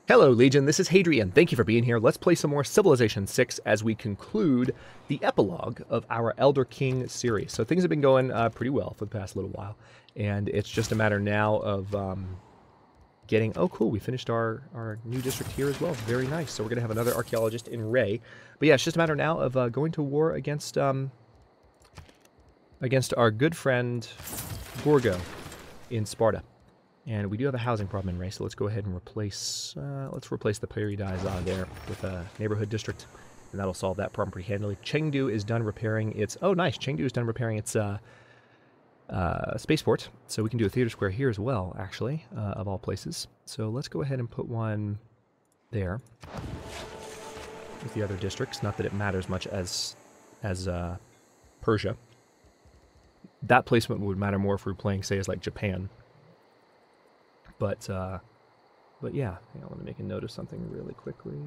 Hello, Legion. This is Hadrian. Thank you for being here. Let's play some more Civilization 6 as we conclude the epilogue of our Elder King series. So things have been going pretty well for the past little while, and it's just a matter now of getting... Oh, cool. We finished our new district here as well. Very nice. So we're going to have another archaeologist in Ray. But yeah, it's just a matter now of going to war against our good friend Gorgo in Sparta. And we do have a housing problem in Ray, so let's go ahead and replace the Periodiza there with a neighborhood district, and that'll solve that problem pretty handily. Chengdu is done repairing its... Oh, nice. Chengdu is done repairing its spaceport, so we can do a theater square here as well, actually, of all places. So let's go ahead and put one there with the other districts. Not that it matters much as Persia. That placement would matter more if we were playing, say, as like Japan. But yeah, hang on, let me make a note of something really quickly.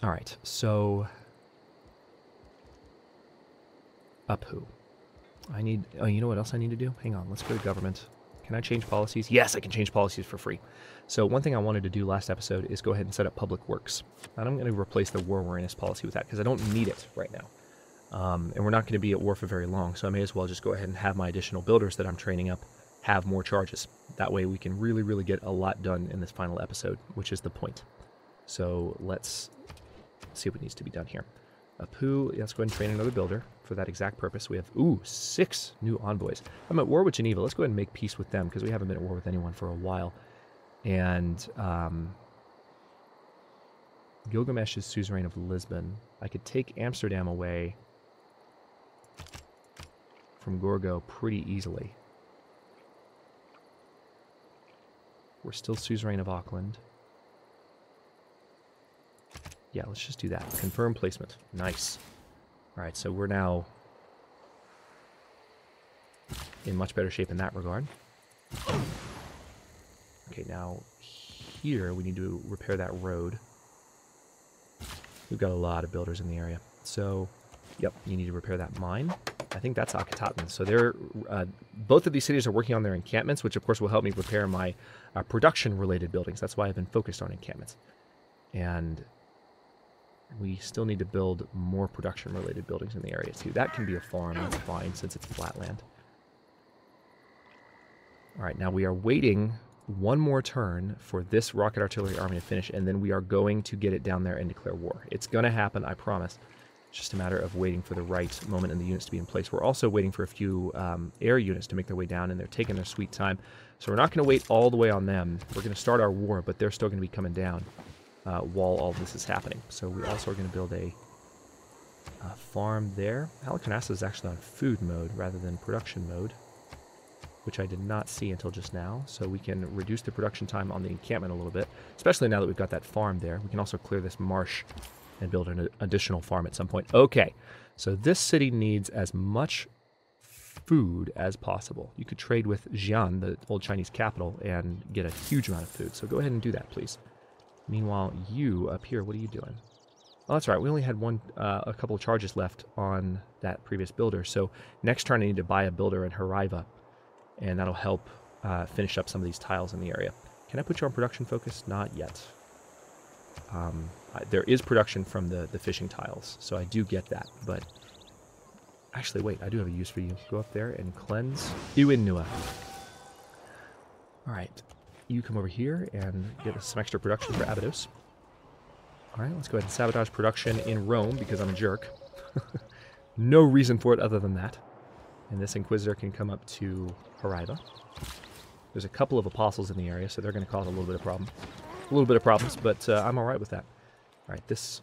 All right, so Apu. I need, oh, you know what else I need to do? Hang on, let's go to government. Can I change policies? Yes, I can change policies for free. So one thing I wanted to do last episode is go ahead and set up public works. And I'm going to replace the war weariness policy with that because I don't need it right now. And we're not going to be at war for very long, so I may as well just go ahead and have my additional builders that I'm training up have more charges. That way we can really, really get a lot done in this final episode, which is the point. So let's see what needs to be done here. Apu, let's go ahead and train another builder for that exact purpose. We have, 6 new envoys. I'm at war with Geneva. Let's go ahead and make peace with them, because we haven't been at war with anyone for a while. And Gilgamesh is suzerain of Lisbon. I could take Amsterdam away from Gorgo pretty easily. We're still suzerain of Auckland. Yeah, let's just do that. Confirm placement. Nice. Alright, so we're now in much better shape in that regard. Okay, now here we need to repair that road. We've got a lot of builders in the area. So, yep, you need to repair that mine. I think that's Akhetaten. So they're both of these cities are working on their encampments, which of course will help me repair my production-related buildings. That's why I've been focused on encampments. And we still need to build more production-related buildings in the area too. That can be a farm, that's fine, since it's flat land. Alright, now we are waiting one more turn for this rocket artillery army to finish, and then we are going to get it down there and declare war. It's going to happen, I promise. It's just a matter of waiting for the right moment and the units to be in place. We're also waiting for a few air units to make their way down, and they're taking their sweet time. So we're not going to wait all the way on them. We're going to start our war, but they're still going to be coming down while all this is happening. So we also are going to build a farm there. Halicarnassus is actually on food mode rather than production mode, which I did not see until just now. So we can reduce the production time on the encampment a little bit, especially now that we've got that farm there. We can also clear this marsh and build an additional farm at some point. Okay, so this city needs as much food as possible. You could trade with Xi'an, the old Chinese capital, and get a huge amount of food. So go ahead and do that, please. Meanwhile, you up here, what are you doing? Oh, that's right. We only had a couple of charges left on that previous builder. So next turn I need to buy a builder in Haraiva, and that'll help finish up some of these tiles in the area. Can I put you on production focus? Not yet. There is production from the fishing tiles, so I do get that, but actually, wait, I do have a use for you. Go up there and cleanse Iwinua. Alright, you come over here and get some extra production for Abydos. Alright, let's go ahead and sabotage production in Rome, because I'm a jerk. No reason for it other than that. And this Inquisitor can come up to Haraiva. There's a couple of apostles in the area, so they're going to cause a little bit of problem. A little bit of problems, but I'm alright with that. Alright, this...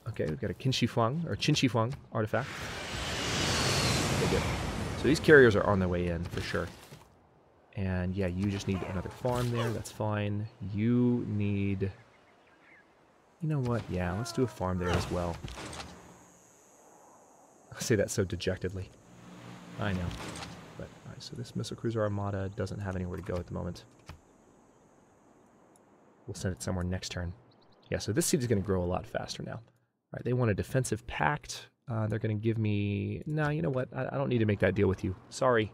Okay, we've got a Qinshi artifact. Okay, good. So these carriers are on their way in, for sure. And yeah, you just need another farm there, that's fine. You need... You know what? Yeah, let's do a farm there as well. I say that so dejectedly. I know. But, alright, so this missile cruiser armada doesn't have anywhere to go at the moment. We'll send it somewhere next turn. Yeah, so this city is going to grow a lot faster now. All right, they want a defensive pact. They're going to give me... No, you know what? I don't need to make that deal with you. Sorry.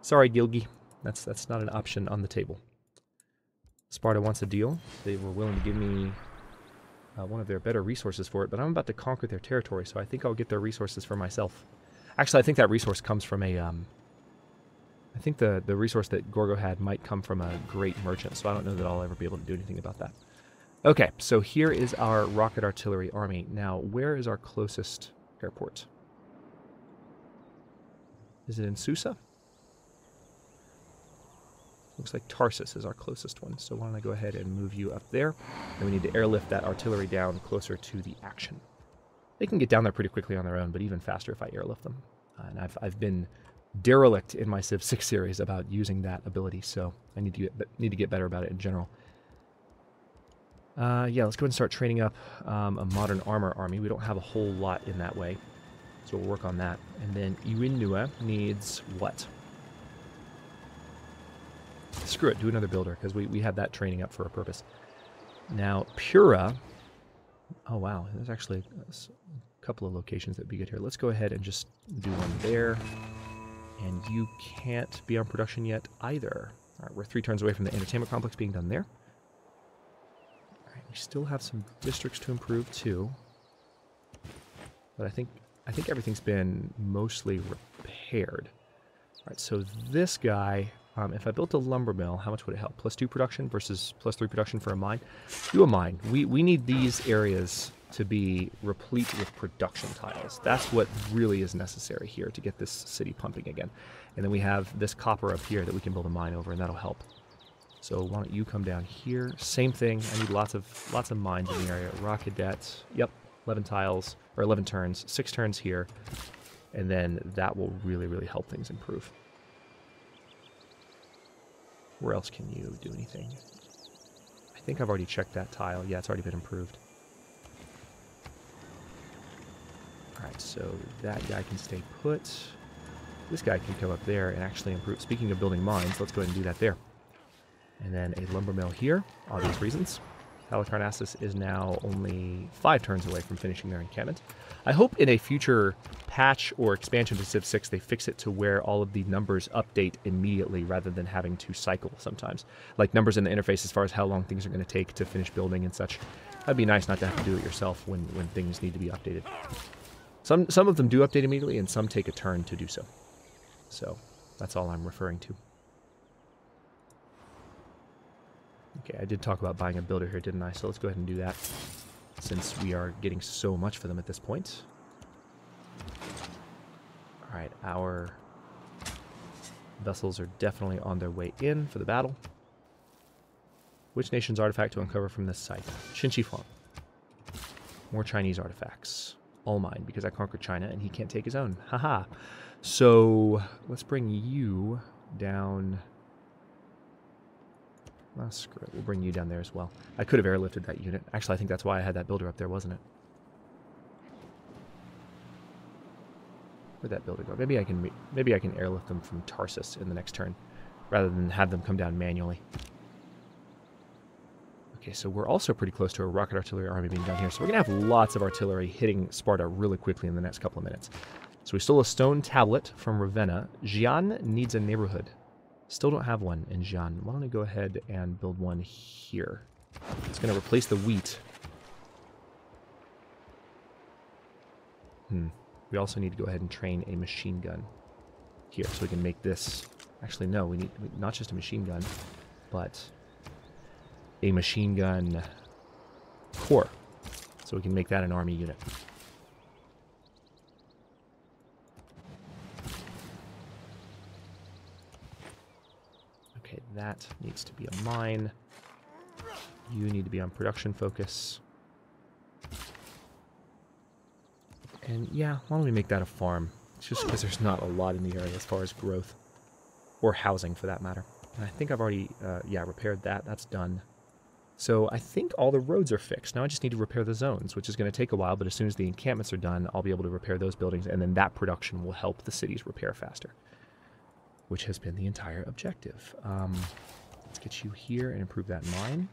Sorry, Gilgi. That's not an option on the table. Sparta wants a deal. They were willing to give me one of their better resources for it, but I'm about to conquer their territory, so I think I'll get their resources for myself. Actually, I think that resource comes from a... I think the resource that Gorgo had might come from a great merchant, so I don't know that I'll ever be able to do anything about that. Okay, so here is our rocket artillery army. Now, where is our closest airport? Is it in Susa? Looks like Tarsus is our closest one, so why don't I go ahead and move you up there. And we need to airlift that artillery down closer to the action. They can get down there pretty quickly on their own, but even faster if I airlift them. And I've been derelict in my Civ 6 series about using that ability, so I need to get better about it in general. Yeah, let's go ahead and start training up a modern armor army. We don't have a whole lot in that way, so we'll work on that. And then Iwinua needs what? Screw it, do another builder, because we had that training up for a purpose. Now, Pura... Oh, wow, there's actually a couple of locations that would be good here. Let's go ahead and just do one there. And you can't be on production yet either. All right, we're 3 turns away from the entertainment complex being done there. All right, we still have some districts to improve too. But I think everything's been mostly repaired. All right, so this guy, if I built a lumber mill, how much would it help? +2 production versus +3 production for a mine? Do a mine. We need these areas to be replete with production tiles. That's what really is necessary here to get this city pumping again. And then we have this copper up here that we can build a mine over, and that'll help. So why don't you come down here? Same thing. I need lots of mines in the area. Rock cadet. Yep, 11 tiles or 11 turns. 6 turns here, and then that will really, really help things improve. Where else can you do anything? I think I've already checked that tile. Yeah, it's already been improved. Alright, so that guy can stay put. This guy can come up there and actually improve. Speaking of building mines, let's go ahead and do that there. And then a lumber mill here, obvious reasons. Halicarnassus is now only 5 turns away from finishing their encampment. I hope in a future patch or expansion to Civ 6 they fix it to where all of the numbers update immediately rather than having to cycle sometimes. Like numbers in the interface as far as how long things are going to take to finish building and such. That'd be nice not to have to do it yourself when things need to be updated. Some of them do update immediately, and some take a turn to do so. So, that's all I'm referring to. Okay, I did talk about buying a builder here, didn't I? So let's go ahead and do that, since we are getting so much for them at this point. Alright, our vessels are definitely on their way in for the battle. Which nation's artifact to uncover from this site? Xinqifuang. More Chinese artifacts. All mine, because I conquered China and he can't take his own. Haha. So, let's bring you down. Oh, screw it. We'll bring you down there as well. I could have airlifted that unit. Actually, I think that's why I had that builder up there, wasn't it? Where'd that builder go? Maybe I can airlift them from Tarsus in the next turn, rather than have them come down manually. Okay, so we're also pretty close to a rocket artillery army being done here. So we're going to have lots of artillery hitting Sparta really quickly in the next couple of minutes. So we stole a stone tablet from Ravenna. Xi'an needs a neighborhood. Still don't have one in Xi'an. Why don't I go ahead and build one here? It's going to replace the wheat. We also need to go ahead and train a machine gun here so we can make this... Actually, no, we need not just a machine gun, but a machine gun corps, so we can make that an army unit. Okay, that needs to be a mine. You need to be on production focus. And yeah, why don't we make that a farm? It's just because there's not a lot in the area as far as growth. Or housing, for that matter. And I think I've already, repaired that. That's done. So I think all the roads are fixed. Now I just need to repair the zones, which is going to take a while, but as soon as the encampments are done, I'll be able to repair those buildings, and then that production will help the cities repair faster. Which has been the entire objective. Let's get you here and improve that mine.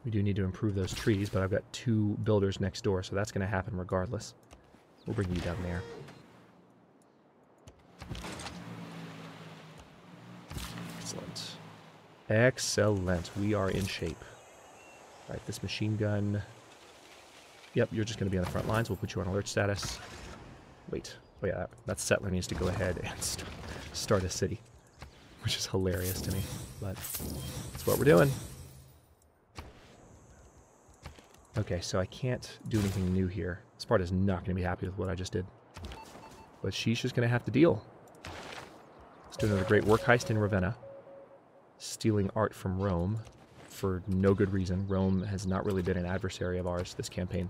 We do need to improve those trees, but I've got 2 builders next door, so that's going to happen regardless. We'll bring you down there. Excellent. Excellent. We are in shape. All right, this machine gun. Yep, you're just going to be on the front lines. We'll put you on alert status. Wait. Oh yeah, that settler needs to go ahead and start a city, which is hilarious to me, but that's what we're doing. Okay, so I can't do anything new here. Sparta's not going to be happy with what I just did, but she's just going to have to deal. Let's do another great work heist in Ravenna. Stealing art from Rome for no good reason. Rome has not really been an adversary of ours this campaign.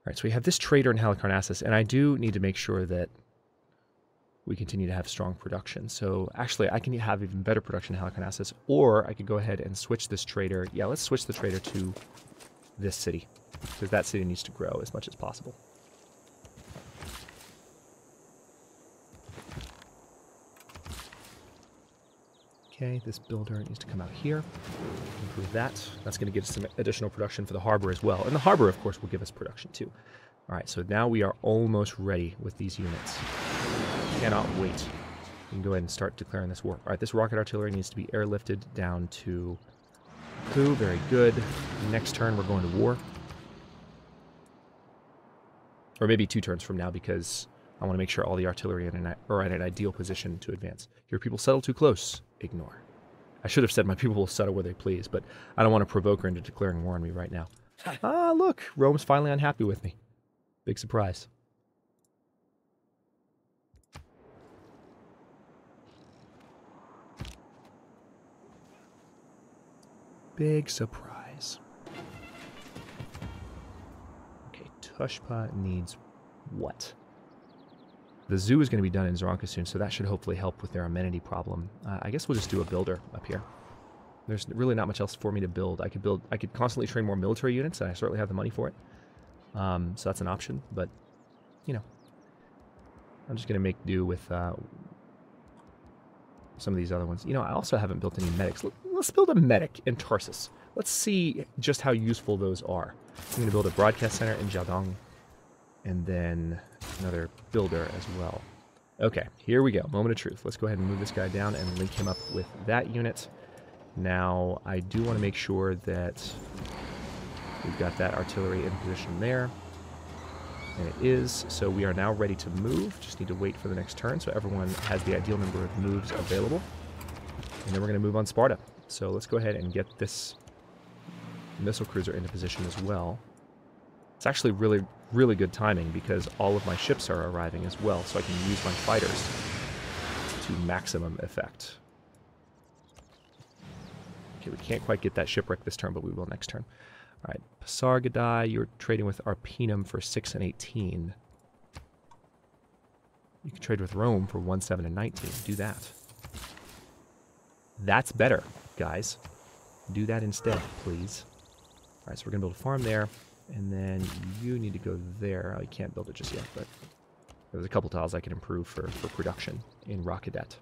Alright, so we have this trader in Halicarnassus, and I do need to make sure that we continue to have strong production. So actually, I can have even better production in Halicarnassus, or I could go ahead and switch this trader. Yeah, let's switch the trader to this city, because that city needs to grow as much as possible. Okay, this builder needs to come out here. Improve that. That's going to give us some additional production for the harbor as well. And the harbor, of course, will give us production too. All right, so now we are almost ready with these units. Cannot wait. We can go ahead and start declaring this war. All right, this rocket artillery needs to be airlifted down to Ku. Very good. Next turn, we're going to war. Or maybe 2 turns from now, because I want to make sure all the artillery are in an ideal position to advance. Your people settle too close. Ignore. I should have said my people will settle where they please, but I don't want to provoke her into declaring war on me right now. Ah, look, Rome's finally unhappy with me. Big surprise. Big surprise. Okay, Tushpa needs what? The zoo is going to be done in Zaranka soon, so that should hopefully help with their amenity problem. I guess we'll just do a builder up here. There's really not much else for me to build. I could constantly train more military units, and I certainly have the money for it. So that's an option, but, you know, I'm just going to make do with some of these other ones. You know, I also haven't built any medics. Let's build a medic in Tarsus. Let's see just how useful those are. I'm going to build a broadcast center in Jiadong, and then another builder as well. Okay, here we go. Moment of truth. Let's go ahead and move this guy down and link him up with that unit. Now, I do want to make sure that we've got that artillery in position there. And it is. So we are now ready to move. Just need to wait for the next turn so everyone has the ideal number of moves available. And then we're going to move on Sparta. So let's go ahead and get this missile cruiser into position as well. It's actually really good timing because all of my ships are arriving as well, so I can use my fighters to maximum effect. Okay, we can't quite get that shipwreck this turn, but we will next turn. All right, Pasargadai, you're trading with Arpinum for 6 and 18. You can trade with Rome for 1, 7, and 19. Do that. That's better, guys. Do that instead, please. All right, so we're going to build a farm there. And then you need to go there. I can't build it just yet, but there's a couple tiles I can improve for production in Rockadet.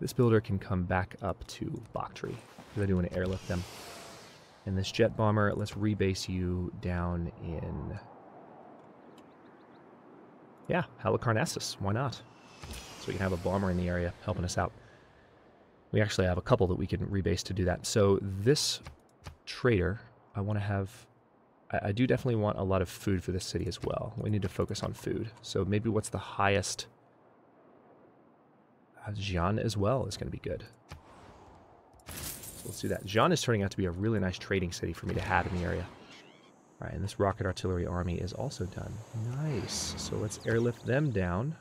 This builder can come back up to Bakhtri, because I do want to airlift them. And this jet bomber, let's rebase you down in... yeah, Halicarnassus. Why not? So we can have a bomber in the area helping us out. We actually have a couple that we can rebase to do that. So this trader... I want to have... I do definitely want a lot of food for this city as well. We need to focus on food. So maybe what's the highest... Xi'an as well is going to be good. So let's do that. Xi'an is turning out to be a really nice trading city for me to have in the area. All right, and this rocket artillery army is also done. Nice. So let's airlift them down.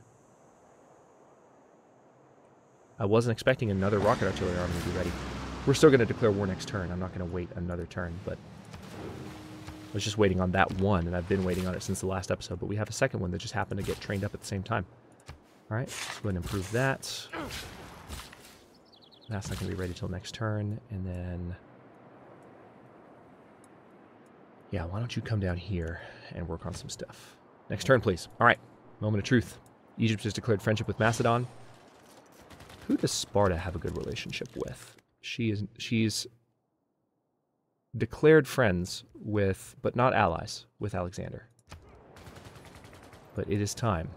I wasn't expecting another rocket artillery army to be ready. We're still going to declare war next turn. I'm not going to wait another turn, but... I was just waiting on that one, and I've been waiting on it since the last episode, but we have a second one that just happened to get trained up at the same time. Alright, let's go ahead and improve that. That's not going to be ready till next turn, and then... yeah, why don't you come down here and work on some stuff. Next turn, please. Alright, moment of truth. Egypt has declared friendship with Macedon. Who does Sparta have a good relationship with? She's declared friends with, but not allies, with Alexander. But it is time.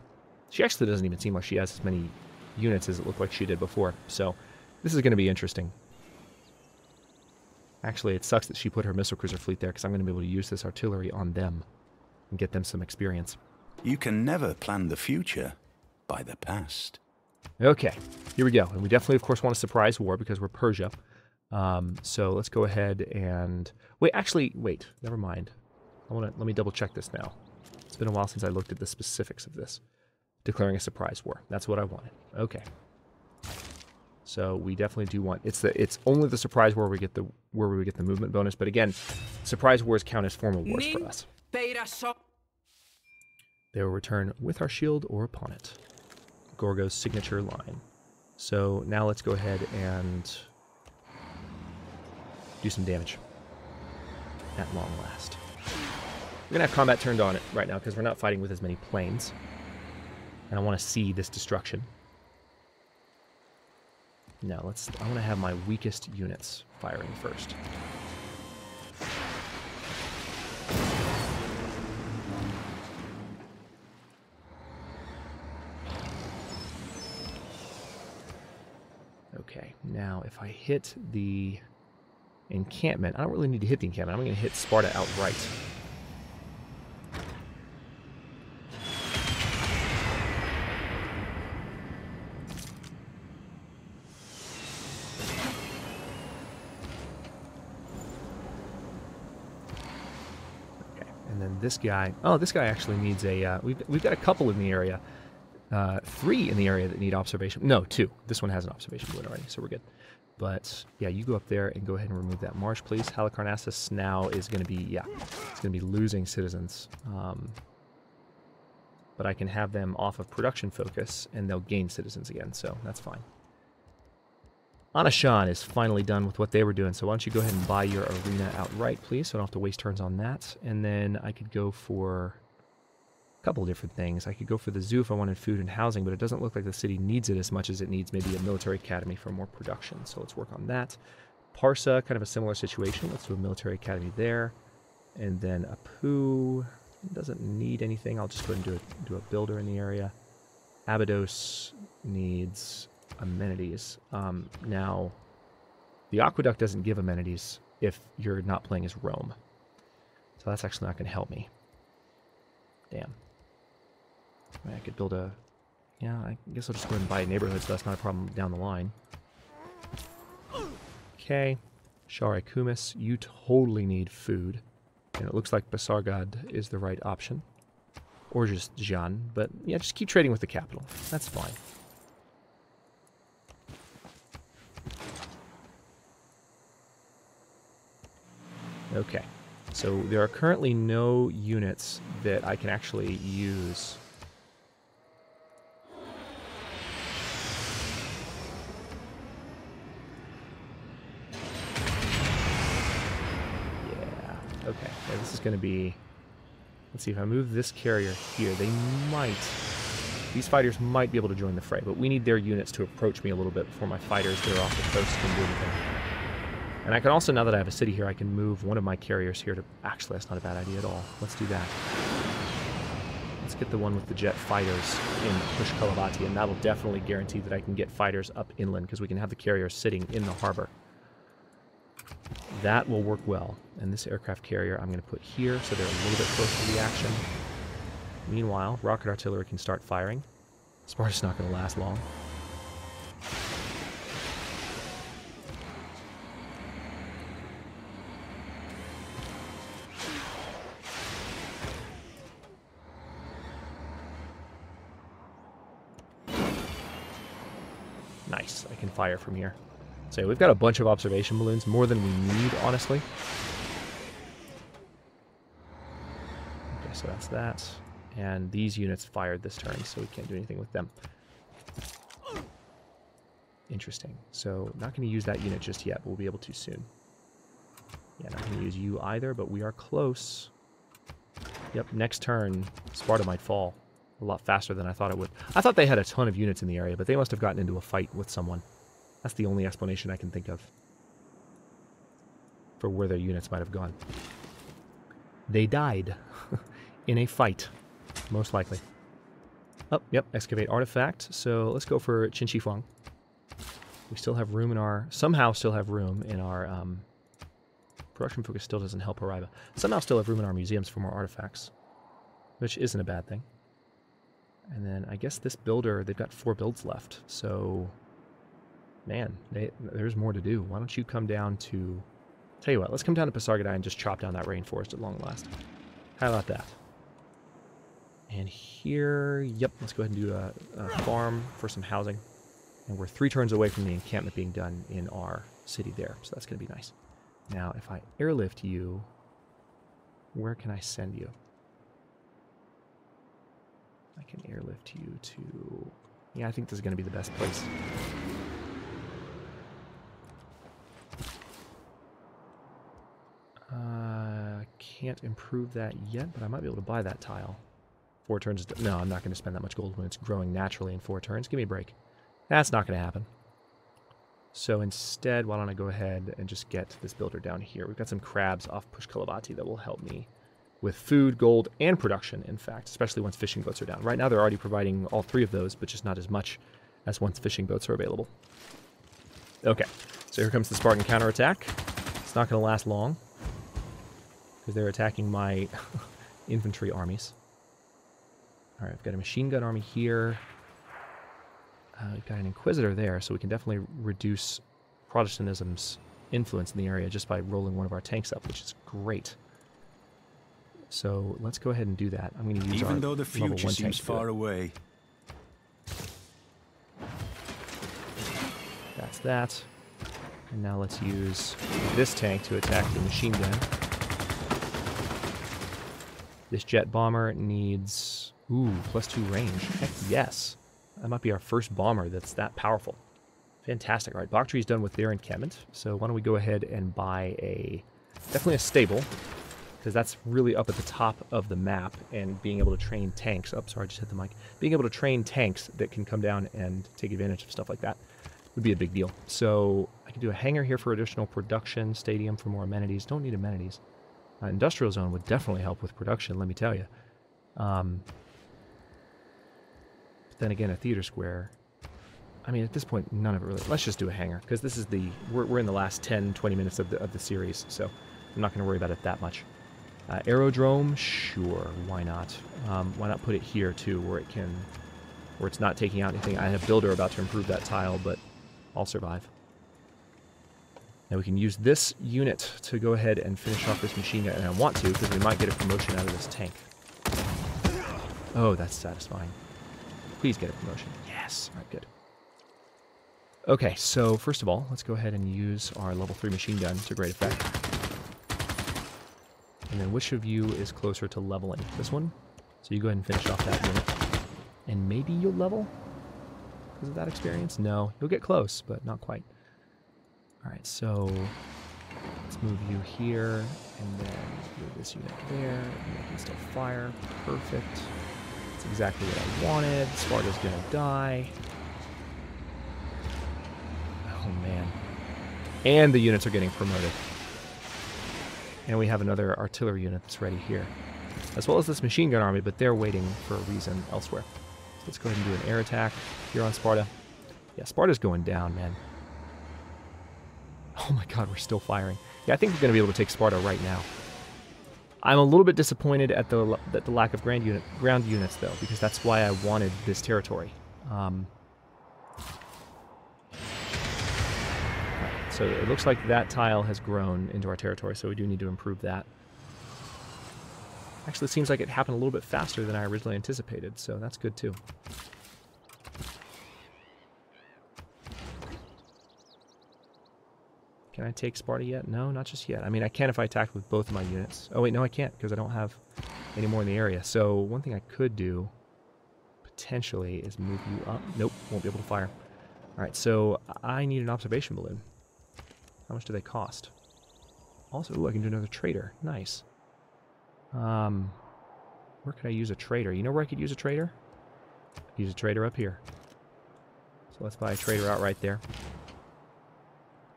She actually doesn't even seem like she has as many units as it looked like she did before, so this is going to be interesting. Actually, it sucks that she put her missile cruiser fleet there, because I'm going to be able to use this artillery on them and get them some experience. You can never plan the future by the past. Okay, here we go. And we definitely, of course, want a surprise war because we're Persia. So let's go ahead and... Wait, never mind. Let me double check this now. It's been a while since I looked at the specifics of this. Declaring a surprise war. That's what I wanted. Okay. So we definitely do want... It's only the surprise war where we get the movement bonus, but again, surprise wars count as formal wars for us. They will return with our shield or upon it. Gorgo's signature line. So now let's go ahead and do some damage. At long last. We're going to have combat turned on it right now because we're not fighting with as many planes. And I want to see this destruction. Now I want to have my weakest units firing first. Okay, now if I hit the encampment, I don't really need to hit the encampment. I'm going to hit Sparta outright. This guy, this guy actually needs a, we've got a couple in the area, 3 in the area that need observation. No, 2. This one has an observation balloon already, so we're good. But yeah, you go up there and go ahead and remove that marsh, please. Halicarnassus now is going to be, it's going to be losing citizens. But I can have them off of production focus, and they'll gain citizens again, so that's fine. Anashan is finally done with what they were doing, so why don't you go ahead and buy your arena outright, please, so I don't have to waste turns on that. And then I could go for a couple of different things. I could go for the zoo if I wanted food and housing, but it doesn't look like the city needs it as much as it needs maybe a military academy for more production, so let's work on that. Parsa, kind of a similar situation. Let's do a military academy there. And then Apu doesn't need anything. I'll just go ahead and do a builder in the area. Abydos needs amenities. Now, the aqueduct doesn't give amenities if you're not playing as Rome. So that's actually not going to help me. Damn. I could build a... Yeah, I guess I'll just go ahead and buy a neighborhood so that's not a problem down the line. Okay. Shari Kumis, you totally need food. And it looks like Basargad is the right option. Or just Jan. But yeah, just keep trading with the capital. That's fine. Okay, so there are currently no units that I can actually use. Yeah, okay. Yeah, this is going to be... Let's see, if I move this carrier here, these fighters might be able to join the fray, but we need their units to approach me a little bit before my fighters that are off the coast can do anything. And I can also, now that I have a city here, I can move one of my carriers here to... Actually, that's not a bad idea at all. Let's do that. Let's get the one with the jet fighters in Pushkalavati, and that'll definitely guarantee that I can get fighters up inland, because we can have the carriers sitting in the harbor. That will work well. And this aircraft carrier I'm going to put here, so they're a little bit closer to the action. Meanwhile, rocket artillery can start firing. Sparta's not going to last long. Nice, I can fire from here. So we've got a bunch of observation balloons, more than we need, honestly. Okay, so that's that. And these units fired this turn, so we can't do anything with them. Interesting. So not going to use that unit just yet, but we'll be able to soon. Yeah, not going to use you either, but we are close. Yep, next turn, Sparta might fall. a lot faster than I thought it would. I thought they had a ton of units in the area, but they must have gotten into a fight with someone. That's the only explanation I can think of for where their units might have gone. They died in a fight, most likely. Oh, yep, excavate artifact. So let's go for Qin Shi Huang. We still have room in our... Somehow still have room in our... production focus still doesn't help Arriva. Somehow still have room in our museums for more artifacts, which isn't a bad thing. And then I guess this builder, they've got 4 builds left. So, man, there's more to do. Why don't you come down to... Tell you what, let's come down to Pasargadae and just chop down that rainforest at long last. How about that? And here, yep, let's go ahead and do a farm for some housing. And we're 3 turns away from the encampment being done in our city there, so that's going to be nice. Now, if I airlift you, where can I send you? I can airlift you to... Yeah, I think this is going to be the best place. Can't improve that yet, but I might be able to buy that tile. 4 turns... No, I'm not going to spend that much gold when it's growing naturally in 4 turns. Give me a break. That's not going to happen. So instead, why don't I go ahead and just get this builder down here. We've got some crabs off Pushkalavati that will help me with food, gold, and production, in fact, especially once fishing boats are down. Right now, they're already providing all 3 of those, but just not as much as once fishing boats are available. Okay, so here comes the Spartan counterattack. It's not going to last long, because they're attacking my infantry armies. All right, I've got a machine gun army here. We've got an Inquisitor there, so we can definitely reduce Protestantism's influence in the area just by rolling one of our tanks up, which is great. So let's go ahead and do that. I'm going to use Even though the future seems far away. That's that. And now let's use this tank to attack the machine gun. This jet bomber needs... Ooh, +2 range. Heck yes. That might be our first bomber that's that powerful. Fantastic. All right, Baktree's done with their encampment. So why don't we go ahead and buy definitely a stable, because that's really up at the top of the map, and being able to train tanks. Oh, sorry, I just hit the mic. Being able to train tanks that can come down and take advantage of stuff like that would be a big deal. So I can do a hangar here for additional production, stadium for more amenities. Don't need amenities. Industrial zone would definitely help with production, let me tell you. Then again, a theater square. I mean, at this point, none of it really. Let's just do a hangar, because this is we're in the last 10, 20 minutes of the series, so I'm not going to worry about it that much. Aerodrome, sure, why not? Why not put it here too, where it's not taking out anything? I have Builder about to improve that tile, but I'll survive. Now we can use this unit to go ahead and finish off this machine gun, and I want to, because we might get a promotion out of this tank. Oh, that's satisfying. Please get a promotion. Yes. All right, good. Okay, so first of all, let's go ahead and use our level 3 machine gun to great effect. And then which of you is closer to leveling? This one? So you go ahead and finish off that unit. And maybe you'll level? Because of that experience? No. You'll get close, but not quite. All right, so let's move you here, and then move this unit there, and they can still fire. Perfect. That's exactly what I wanted. Sparta's gonna die. Oh, man. And the units are getting promoted. And we have another artillery unit that's ready here. As well as this machine gun army, but they're waiting for a reason elsewhere. So let's go ahead and do an air attack here on Sparta. Yeah, Sparta's going down, man. Oh my god, we're still firing. Yeah, I think we're going to be able to take Sparta right now. I'm a little bit disappointed at the lack of ground units, though, because that's why I wanted this territory. So it looks like that tile has grown into our territory, so we do need to improve that. Actually, it seems like it happened a little bit faster than I originally anticipated, so that's good too. Can I take Sparta yet? No, not just yet. I mean, I can if I attack with both of my units. Oh wait, no I can't, because I don't have any more in the area. So one thing I could do, potentially, is move you up. Nope, won't be able to fire. Alright, so I need an observation balloon. How much do they cost? Also, ooh, I can do another trader. Nice. Where could I use a trader? You know where I could use a trader? Use a trader up here. So let's buy a trader out right there.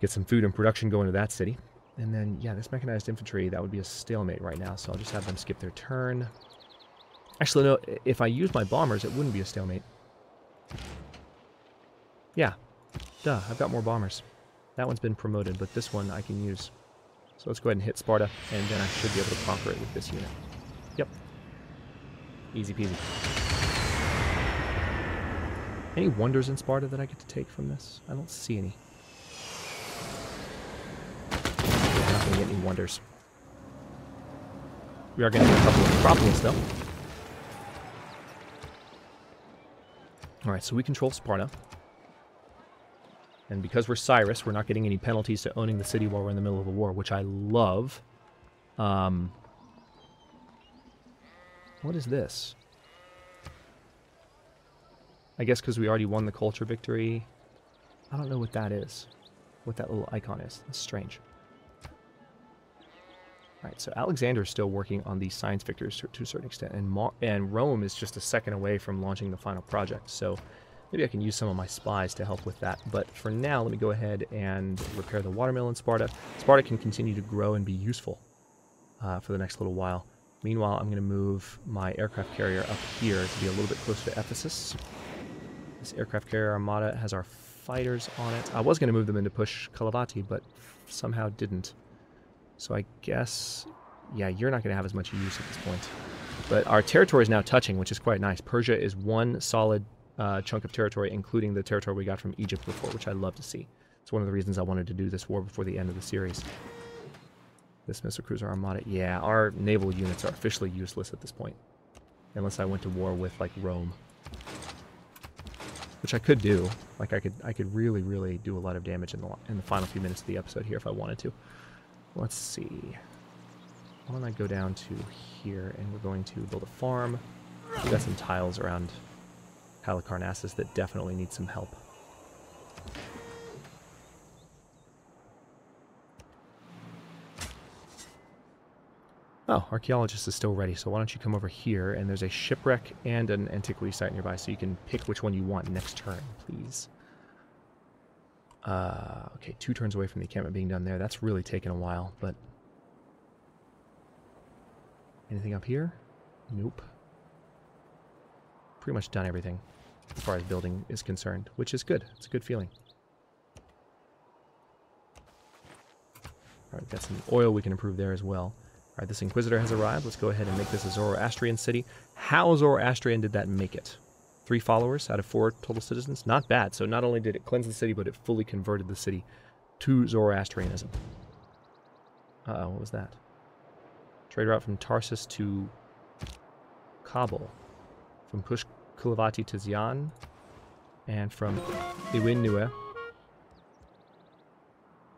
Get some food and production going to that city. And then, yeah, this mechanized infantry, that would be a stalemate right now, so I'll just have them skip their turn. Actually, no, if I use my bombers, it wouldn't be a stalemate. Yeah, duh, I've got more bombers. That one's been promoted, but this one I can use. So let's go ahead and hit Sparta, and then I should be able to conquer it with this unit. Yep. Easy peasy. Any wonders in Sparta that I get to take from this? I don't see any. I'm not going to get any wonders. We are going to get a couple of Acropolis, though. Alright, so we control Sparta. And because we're Cyrus, we're not getting any penalties to owning the city while we're in the middle of a war, which I love. What is this? I guess because we already won the culture victory. I don't know what that is. What that little icon is. That's strange. Alright, so Alexander's still working on these science victories to a certain extent. And Rome is just a second away from launching the final project. So maybe I can use some of my spies to help with that. But for now, let me go ahead and repair the watermill in Sparta. Sparta can continue to grow and be useful for the next little while. Meanwhile, I'm going to move my aircraft carrier up here to be a little bit closer to Ephesus. This aircraft carrier armada has our fighters on it. I was going to move them in to push Kalavati, but somehow didn't. So I guess, yeah, you're not going to have as much use at this point. But our territory is now touching, which is quite nice. Persia is one solid chunk of territory, including the territory we got from Egypt before, which I love to see. It's one of the reasons I wanted to do this war before the end of the series. This missile cruiser armada, yeah, our naval units are officially useless at this point. Unless I went to war with, like, Rome. Which I could do. Like, I could really, really do a lot of damage in the final few minutes of the episode here if I wanted to. Let's see. Why don't I go down to here, and we're going to build a farm. We've got some tiles around Halicarnassus that definitely need some help. Oh, archaeologist is still ready, so why don't you come over here, and there's a shipwreck and an antiquity site nearby, so you can pick which one you want next turn, please. Okay, 2 turns away from the encampment being done there. That's really taken a while, but... Anything up here? Nope. Pretty much done everything as far as building is concerned, which is good. It's a good feeling. Alright, got some oil we can improve there as well. Alright, this Inquisitor has arrived. Let's go ahead and make this a Zoroastrian city. How Zoroastrian did that make it? 3 followers out of 4 total citizens? Not bad. So not only did it cleanse the city, but it fully converted the city to Zoroastrianism. Uh-oh, what was that? Trade route from Tarsus to Kabul. From Pushkulavati to Xi'an. And from Iwinua.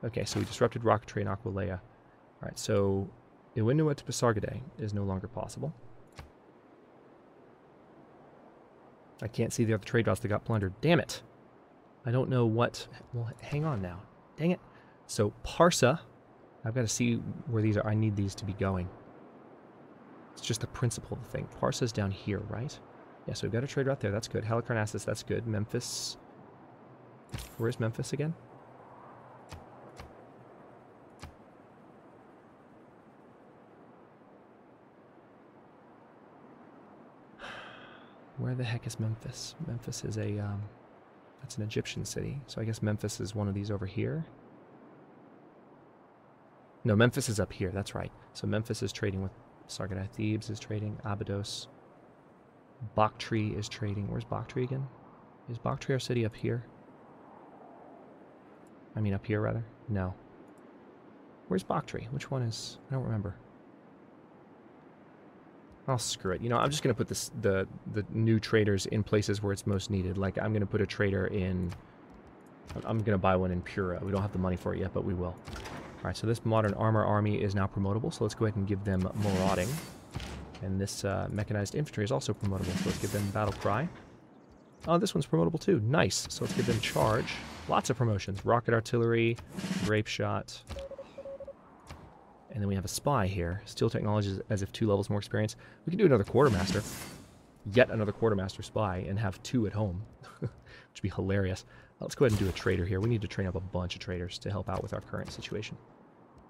Okay, so we disrupted rocketry in Aquileia. Alright, so Iwinua to Pasargadae is no longer possible. I can't see the other trade routes that got plundered. Damn it! I don't know what... Well, hang on now. Dang it. So, Parsa. I've got to see where these are. I need these to be going. It's just the principle of the thing. Parsa's down here, right? Yeah, so we've got a trade route there. That's good. Halicarnassus, that's good. Memphis. Where's Memphis again? Where the heck is Memphis? Memphis is a, that's an Egyptian city. So I guess Memphis is one of these over here. No, Memphis is up here. That's right. So Memphis is trading with Sargadai. Thebes is trading. Abydos. Bactri is trading. Where's Bactri again? Is Bactri our city up here? I mean up here, rather? No. Where's Bactri? Which one is... I don't remember. Oh, screw it. You know, I'm just going to put the new traders in places where it's most needed. Like, I'm going to put a trader in... I'm going to buy one in Pura. We don't have the money for it yet, but we will. Alright, so this modern armor army is now promotable, so let's go ahead and give them marauding. And this mechanized infantry is also promotable, so let's give them battle cry. Oh, this one's promotable too. Nice. So let's give them charge. Lots of promotions. Rocket artillery, grape shot... And then we have a spy here. Steel technology is as if 2 levels more experience. We can do another quartermaster. yet another quartermaster spy and have 2 at home, which would be hilarious. Let's go ahead and do a trader here. We need to train up a bunch of traders to help out with our current situation.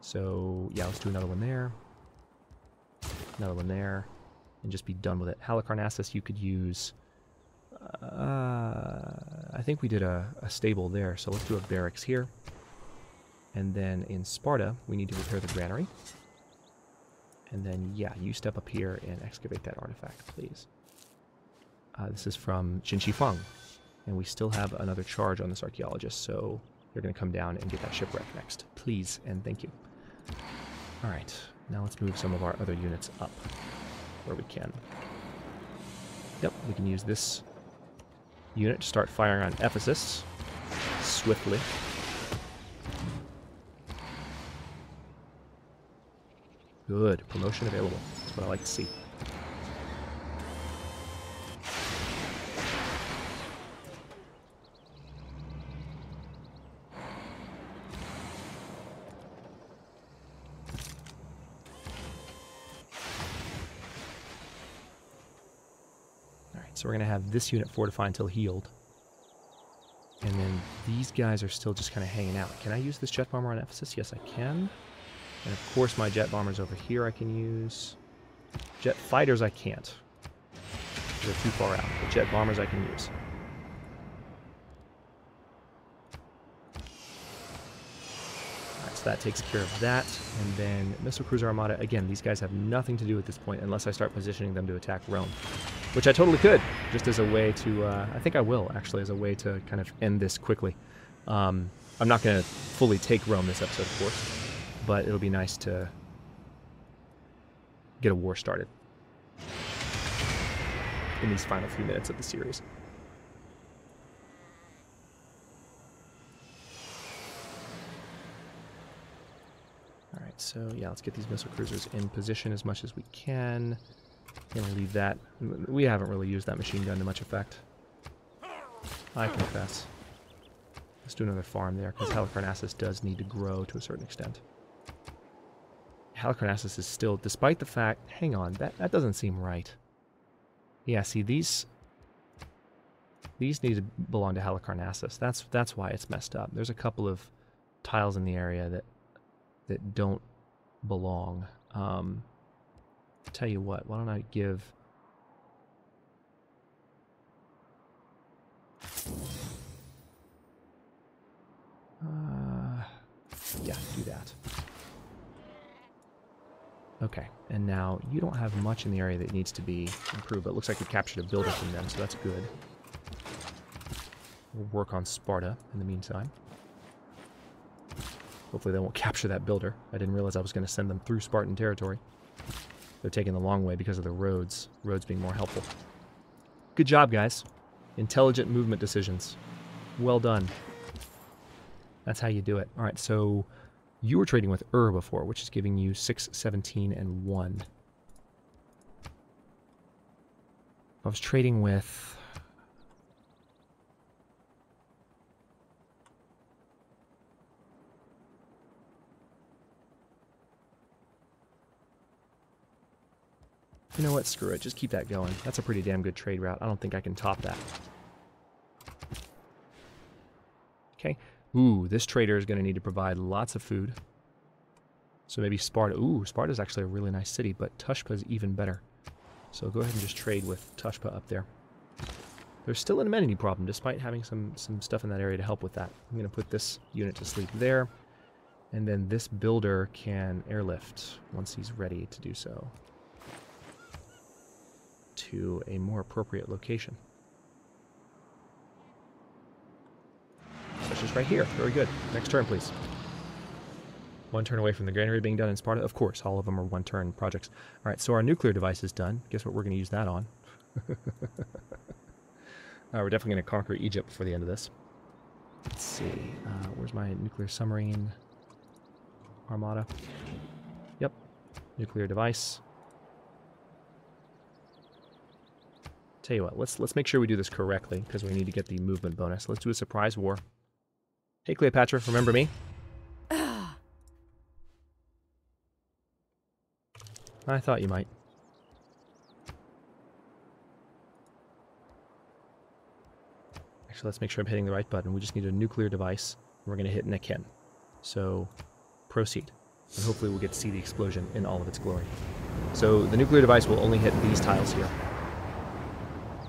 So, yeah, let's do another one there. Another one there. And just be done with it. Halicarnassus, you could use... I think we did a stable there, so let's do a barracks here. And then in Sparta, we need to repair the granary. And then, yeah, you step up here and excavate that artifact, please. This is from Qin Shi Feng. And we still have another charge on this archaeologist, so you're going to come down and get that shipwreck next. Please, and thank you. Alright, now let's move some of our other units up where we can. Yep, we can use this unit to start firing on Ephesus swiftly. Good, promotion available. That's what I like to see. So we're going to have this unit fortify until healed. And then these guys are still just kind of hanging out. Can I use this jet bomber on Ephesus? Yes, I can. And of course my jet bombers over here I can use. Jet fighters I can't. They're too far out. The jet bombers I can use. Alright, so that takes care of that. And then Missile Cruiser Armada. Again, these guys have nothing to do at this point unless I start positioning them to attack Rome. Which I totally could, just as a way to, I think I will, actually, as a way to kind of end this quickly. I'm not going to fully take Rome this episode, of course, but it'll be nice to get a war started in these final few minutes of the series. Alright, so yeah, let's get these missile cruisers in position as much as we can. Gonna leave that. We haven't really used that machine gun to much effect, I confess. Let's do another farm there, because Halicarnassus does need to grow to a certain extent. Halicarnassus is still, despite the fact... Hang on, that doesn't seem right. Yeah, see, these need to belong to Halicarnassus. That's why it's messed up. There's a couple of tiles in the area that don't belong. Tell you what, why don't I give... yeah, do that. Okay, and now you don't have much in the area that needs to be improved, but it looks like we captured a builder from them, so that's good. We'll work on Sparta in the meantime. Hopefully they won't capture that builder. I didn't realize I was going to send them through Spartan territory. They're taking the long way because of the roads. Roads being more helpful. Good job, guys. Intelligent movement decisions. Well done. That's how you do it. All right, so you were trading with before, which is giving you 6, 17, and 1. I was trading with... You know what? Screw it. Just keep that going. That's a pretty damn good trade route. I don't think I can top that. Okay. Ooh, this trader is going to need to provide lots of food. So maybe Sparta. Ooh, Sparta's actually a really nice city, but Tushpa's even better. So go ahead and just trade with Tushpa up there. There's still an amenity problem, despite having some stuff in that area to help with that. I'm going to put this unit to sleep there. And then this builder can airlift once he's ready to do so to a more appropriate location. So it's just right here. Very good. Next turn, please. 1 turn away from the granary being done in Sparta. Of course, all of them are 1-turn projects. All right, so our nuclear device is done. Guess what we're going to use that on? We're definitely going to conquer Egypt before the end of this. Let's see. Where's my nuclear submarine armada? Yep. Nuclear device. Tell you what, let's make sure we do this correctly, because we need to get the movement bonus. Let's do a surprise war. Hey, Cleopatra, remember me? I thought you might. Actually, let's make sure I'm hitting the right button. We just need a nuclear device. And we're going to hit Naken. So, proceed. And hopefully we'll get to see the explosion in all of its glory. So, the nuclear device will only hit these tiles here.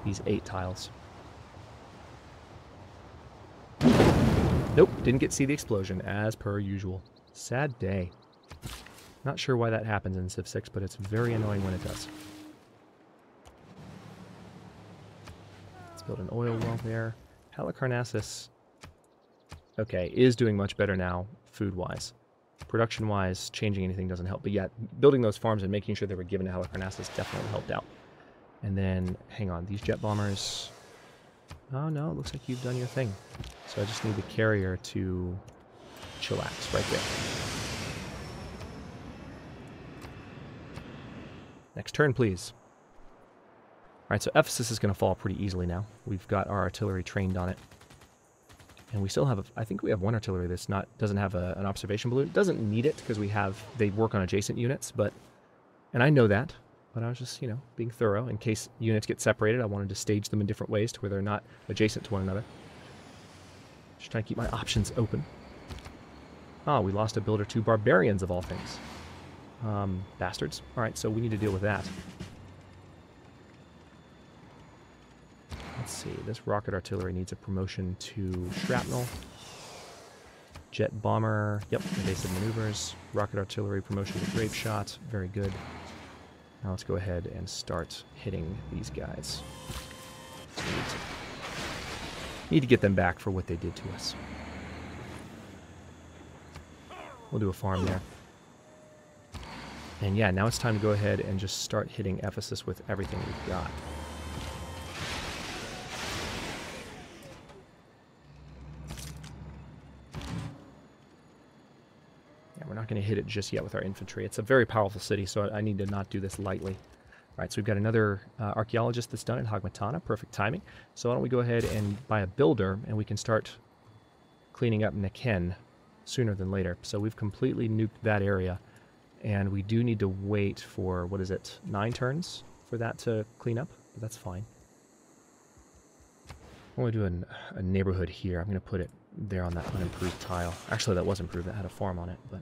These 8 tiles. Nope, didn't get to see the explosion, as per usual. Sad day. Not sure why that happens in Civ 6, but it's very annoying when it does. Let's build an oil well there. Halicarnassus, okay, is doing much better now, food-wise. Production-wise, changing anything doesn't help. But yeah, building those farms and making sure they were given to Halicarnassus definitely helped out. And then, hang on, these jet bombers... Oh no, it looks like you've done your thing. So I just need the carrier to chillax right there. Next turn, please. Alright, so Ephesus is going to fall pretty easily now. We've got our artillery trained on it. And we still have, I think we have one artillery that's doesn't have an observation balloon. It doesn't need it because they work on adjacent units, and I know that. But I was just, being thorough. In case units get separated, I wanted to stage them in different ways to where they're not adjacent to one another. Just trying to keep my options open. Oh, we lost a builder to barbarians, of all things. Bastards. Alright, so we need to deal with that. Let's see, this rocket artillery needs a promotion to shrapnel. Jet bomber, yep, evasive maneuvers. Rocket artillery promotion to grape shot, very good. Now let's go ahead and start hitting these guys. So need to get them back for what they did to us. We'll do a farm there. And yeah, now it's time to go ahead and just start hitting Ephesus with everything we've got. We're not going to hit it just yet with our infantry. It's a very powerful city, so I need to not do this lightly. All right, so we've got another archaeologist that's done at Hagmatana. Perfect timing. So why don't we go ahead and buy a builder, and we can start cleaning up Naken sooner than later. So we've completely nuked that area, and we do need to wait for, 9 turns for that to clean up? But that's fine. I'm going to do a neighborhood here. I'm going to put it there on that unimproved tile. Actually, that was improved. That had a farm on it, but...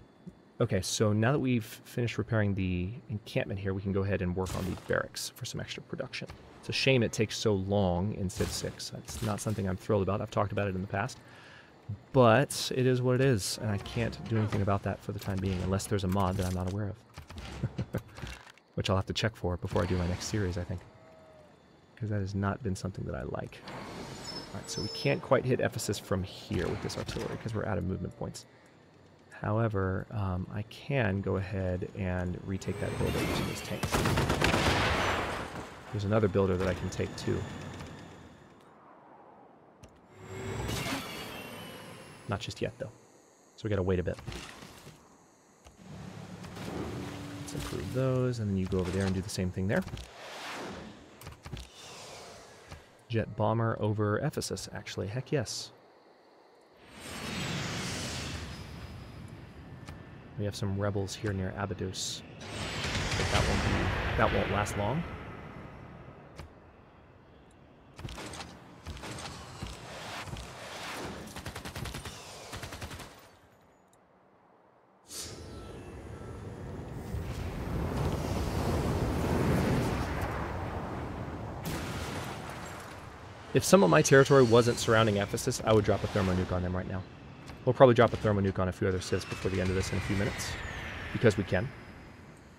Okay, so now that we've finished repairing the encampment here, we can go ahead and work on the barracks for some extra production. It's a shame it takes so long in Civ 6. That's not something I'm thrilled about. I've talked about it in the past. But it is what it is, and I can't do anything about that for the time being, unless there's a mod that I'm not aware of. Which I'll have to check for before I do my next series, I think. Because that has not been something that I like. Alright, so we can't quite hit Ephesus from here with this artillery, because we're out of movement points. However, I can go ahead and retake that builder using these tanks. There's another builder that I can take too. Not just yet, though. So we gotta wait a bit. Let's improve those, and then you go over there and do the same thing there. Jet bomber over Ephesus, actually. Heck yes. We have some rebels here near Abydos. But that won't last long. If some of my territory wasn't surrounding Ephesus, I would drop a thermonuke on them right now. We'll probably drop a thermonuke on a few other civs before the end of this in a few minutes. Because we can.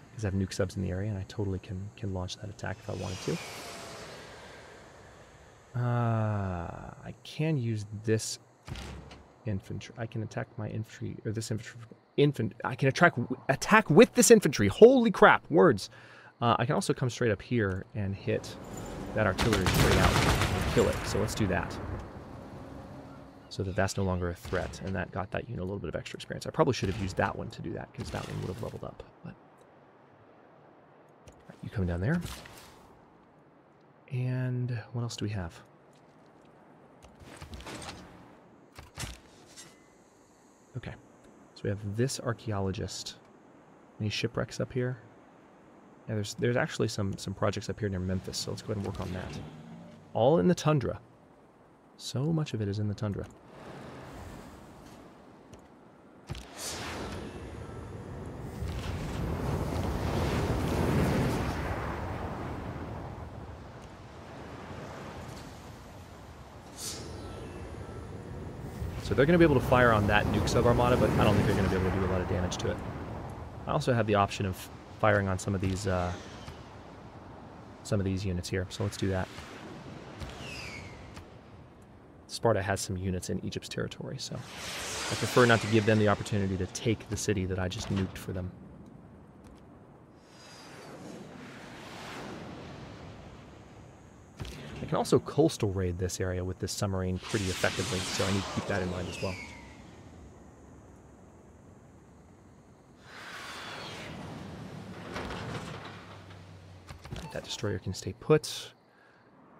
Because I have nuke subs in the area, and I totally can launch that attack if I wanted to. I can use this infantry. I can attack my infantry, or this infantry. I can attack with this infantry. Holy crap, words. I can also come straight up here and hit that artillery straight out and kill it. So let's do that. So that that's no longer a threat, and that got that unit a little bit of extra experience. I probably should have used that one to do that, because that one would have leveled up. But right, you come down there. And what else do we have? Okay, so we have this archaeologist. Any shipwrecks up here? Yeah, there's actually some projects up here near Memphis, so let's go ahead and work on that. All in the tundra. So much of it is in the tundra. So they're going to be able to fire on that nuke sub-armada, but I don't think they're going to be able to do a lot of damage to it. I also have the option of firing on some of these units here, so let's do that. Sparta has some units in Egypt's territory, so I prefer not to give them the opportunity to take the city that I just nuked for them. I can also coastal raid this area with this submarine pretty effectively, so I need to keep that in mind as well. Right, that destroyer can stay put.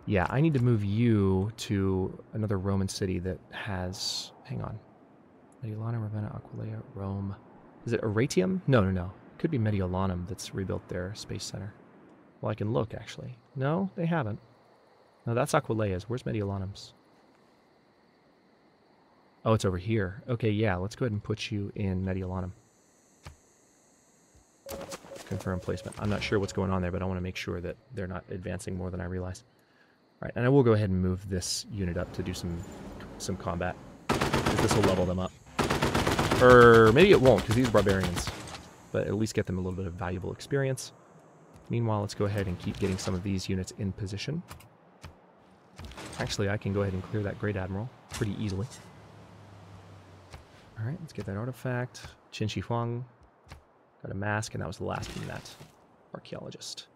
Yeah, I need to move you to another Roman city that has... Hang on. Mediolanum, Ravenna, Aquileia, Rome. Is it Aratium? No. It could be Mediolanum that's rebuilt their space center. Well, I can look, actually. No, they haven't. No, that's Aquileia's. Where's Mediolanum's? Oh, it's over here. Okay, yeah, let's go ahead and put you in Mediolanum. Confirm placement. I'm not sure what's going on there, but I want to make sure that they're not advancing more than I realize. All right, and I will go ahead and move this unit up to do some combat. Because this will level them up. Or maybe it won't, because these are barbarians. But at least get them a little bit of valuable experience. Meanwhile, let's go ahead and keep getting some of these units in position. Actually, I can go ahead and clear that Great Admiral pretty easily. All right, let's get that artifact. Qin Shi Huang. Got a mask, and that was the last from that archaeologist.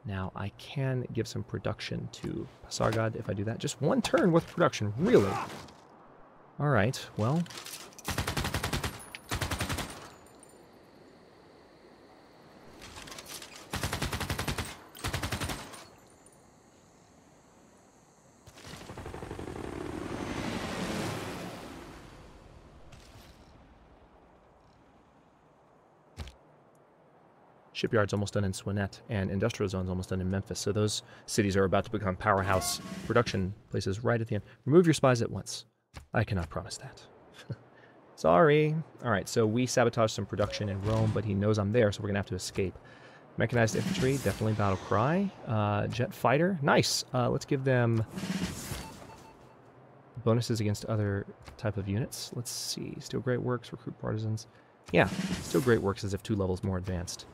Now, I can give some production to Pasargad if I do that. Just one turn worth of production, really? All right, well... Shipyard's almost done in Swinet, and Industrial Zone's almost done in Memphis, so those cities are about to become powerhouse production places right at the end. Remove your spies at once. I cannot promise that. Sorry. Alright, so we sabotaged some production in Rome, but he knows I'm there, so we're going to have to escape. Mechanized infantry, definitely battle cry. Jet fighter, nice. Let's give them bonuses against other type of units. Let's see. Still Great Works, recruit partisans. Yeah, still Great Works as if 2 levels more advanced.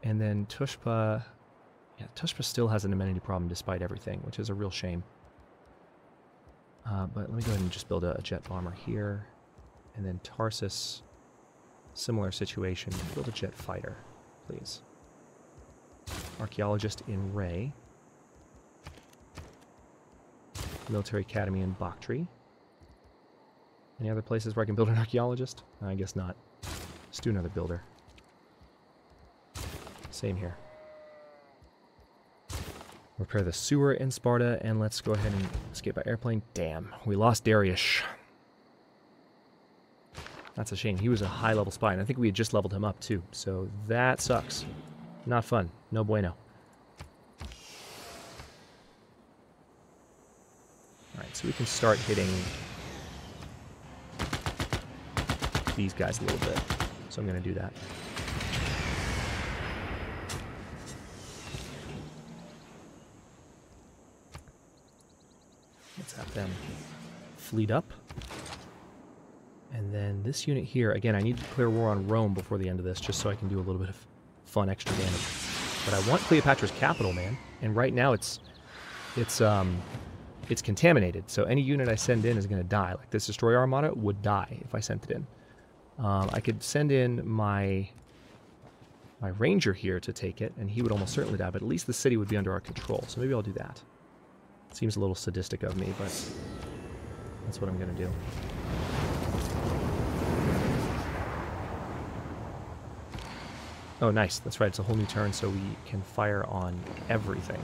And then Tushpa, yeah, Tushpa still has an amenity problem despite everything, which is a real shame. But let me go ahead and just build a jet bomber here. And then Tarsus, similar situation. Build a jet fighter, please. Archaeologist in Ray. Military Academy in Bactri. Any other places where I can build an archaeologist? I guess not. Let's do another builder. Same here. Repair the sewer in Sparta, and let's go ahead and escape by airplane. Damn, we lost Darius. That's a shame. He was a high-level spy, and I think we had just leveled him up, too. So that sucks. Not fun. No bueno. Alright, so we can start hitting these guys a little bit. So I'm going to do that. Let's have them fleet up. And then this unit here, again, I need to declare war on Rome before the end of this, just so I can do a little bit of fun extra damage. But I want Cleopatra's capital, man. And right now it's contaminated, so any unit I send in is going to die. Like this destroyer armada would die if I sent it in. I could send in my ranger here to take it, and he would almost certainly die, but at least the city would be under our control, so maybe I'll do that. Seems a little sadistic of me, but that's what I'm going to do. Oh, nice. That's right. It's a whole new turn, so we can fire on everything.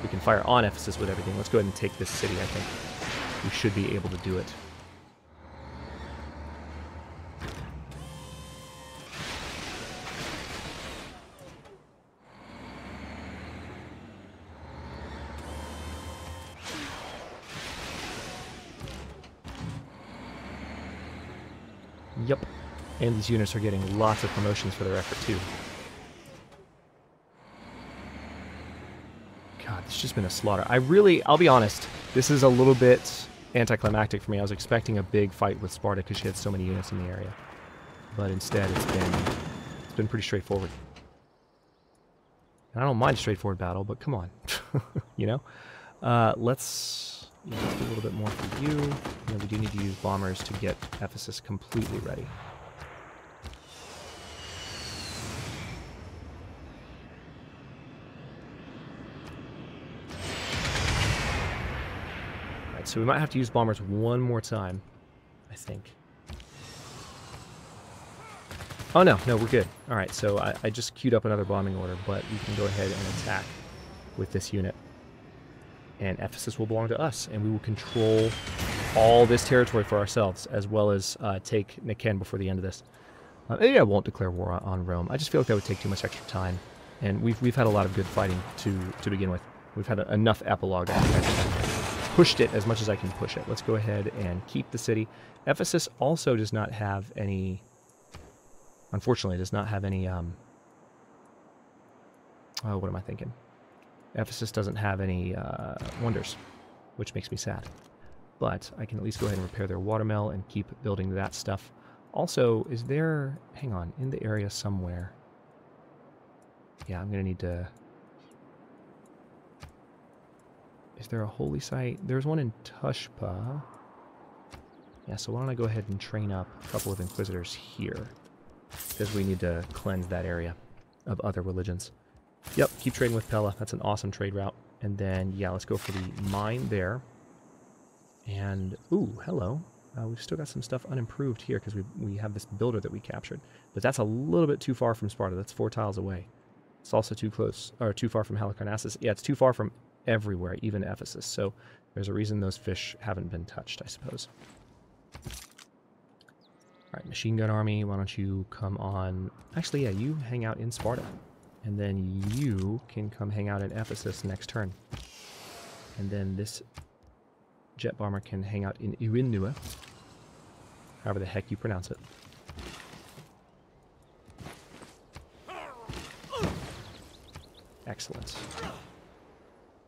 We can fire on Ephesus with everything. Let's go ahead and take this city, I think. We should be able to do it. Yep. And these units are getting lots of promotions for their effort, too. God, it's just been a slaughter. I'll be honest, this is a little bit anticlimactic for me. I was expecting a big fight with Sparta because she had so many units in the area. But instead, it's been pretty straightforward. And I don't mind a straightforward battle, but come on. You know? Let's do a little bit more for you. We do need to use bombers to get Ephesus completely ready. Alright, so we might have to use bombers one more time, I think. Oh, no, we're good. Alright, so I just queued up another bombing order, but we can go ahead and attack with this unit. And Ephesus will belong to us, and we will control all this territory for ourselves, as well as take Niken before the end of this. Maybe I won't declare war on Rome. I just feel like that would take too much extra time. And we've had a lot of good fighting to begin with. We've had enough Epilogue. I just pushed it as much as I can push it. Let's go ahead and keep the city. Ephesus also does not have any... Unfortunately, does not have any... oh, what am I thinking? Ephesus doesn't have any wonders, which makes me sad. But I can at least go ahead and repair their watermill and keep building that stuff. Also, is there... Hang on, in the area somewhere... Yeah, I'm going to need to... Is there a holy site? There's one in Tushpa. Yeah, so why don't I go ahead and train up a couple of Inquisitors here. Because we need to cleanse that area of other religions. Yep, keep trading with Pella. That's an awesome trade route. And then, yeah, let's go for the mine there. And, ooh, hello. We've still got some stuff unimproved here because we have this builder that we captured. But that's a little bit too far from Sparta. That's 4 tiles away. It's also too close, or too far from Halicarnassus. Yeah, it's too far from everywhere, even Ephesus. So there's a reason those fish haven't been touched, I suppose. Alright, machine gun army, why don't you come on... Actually, yeah, you hang out in Sparta. And then you can come hang out in Ephesus next turn. And then this jet bomber can hang out in Uinua. However the heck you pronounce it. Excellent.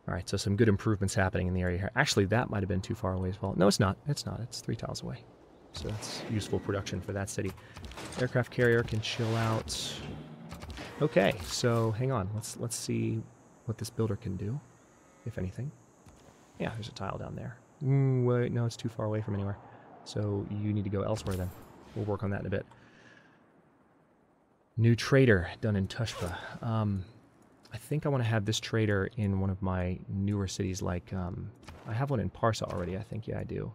Alright, so some good improvements happening in the area here. Actually, that might have been too far away as well. No, it's not. It's not. It's 3 tiles away. So that's useful production for that city. Aircraft carrier can chill out. Okay, so hang on. Let's see what this builder can do, if anything. Yeah, there's a tile down there. Wait, no, it's too far away from anywhere. So you need to go elsewhere then. We'll work on that in a bit. New trader done in Tushpa. I think I want to have this trader in one of my newer cities, like I have one in Parsa already. I think, yeah, I do.